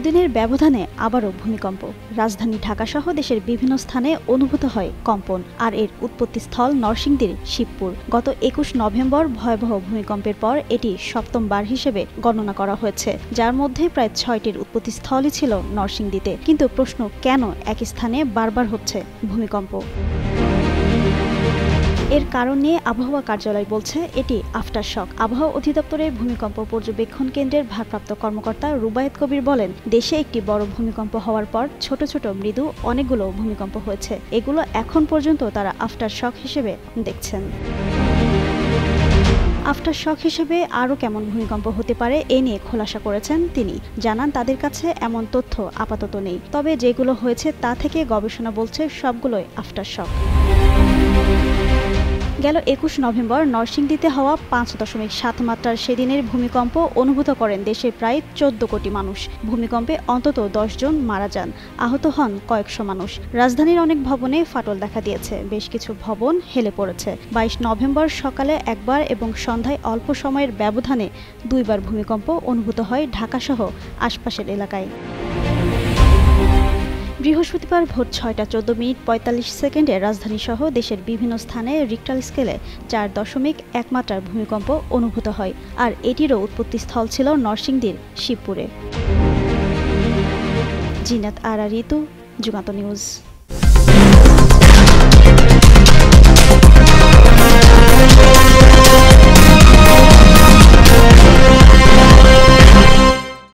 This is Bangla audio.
দুদিনের ব্যবধানে আবারও ভূমিকম্প। রাজধানী ঢাকাসহ দেশের বিভিন্ন স্থানে অনুভূত হয় কম্পন। আর এর উৎপত্তিস্থল নরসিংদীর শিবপুর। গত ২১ নভেম্বর ভয়াবহ ভূমিকম্পের পর এটি সপ্তম বার হিসেবে গণনা করা হয়েছে, যার মধ্যে প্রায় ৬টির উৎপত্তিস্থলই ছিল নরসিংদীতে। কিন্তু প্রশ্ন, কেন একই স্থানে বারবার হচ্ছে ভূমিকম্প? এর কারণ নিয়ে আবহাওয়া কার্যালয় বলছে এটি আফটার শক। আবহাওয়া অধিদপ্তরের ভূমিকম্প পর্যবেক্ষণ কেন্দ্রের ভারপ্রাপ্ত কর্মকর্তা রুবায়েত কবির বলেন, দেশে একটি বড় ভূমিকম্প হওয়ার পর ছোট ছোট মৃদু অনেকগুলো ভূমিকম্প হয়েছে। এগুলো এখন পর্যন্ত তারা আফটার শক হিসেবে দেখছেন। আফটার শক হিসেবে আরও কেমন ভূমিকম্প হতে পারে এ নিয়ে খোলাসা করেছেন তিনি। জানান, তাদের কাছে এমন তথ্য আপাতত নেই, তবে যেগুলো হয়েছে তা থেকে গবেষণা বলছে সবগুলোই আফটার শক। গেল ২১ নভেম্বর নরসিংদীতে হওয়া ৫.৭ মাত্রার সেদিনের ভূমিকম্প অনুভূত করেন দেশের প্রায় ১৪ কোটি মানুষ। ভূমিকম্পে অন্তত ১০ জন মারা যান, আহত হন কয়েকশো মানুষ। রাজধানীর অনেক ভবনে ফাটল দেখা দিয়েছে, বেশ কিছু ভবন হেলে পড়েছে। ২২ নভেম্বর সকালে একবার এবং সন্ধ্যায় অল্প সময়ের ব্যবধানে দুইবার ভূমিকম্প অনুভূত হয় ঢাকাসহ আশপাশের এলাকায়। বৃহস্পতিবার ভোর ৬টা ১৪ মিনিট ৪৫ সেকেন্ডে রাজধানীসহ দেশের বিভিন্ন স্থানে রিক্টার স্কেলে ৪.১ মাত্রার ভূমিকম্প অনুভূত হয়। আর এটিরও উৎপত্তিস্থল ছিল নরসিংদীর শিবপুরে। জিনাত আরা ঋতু, যুগান্ত নিউজ।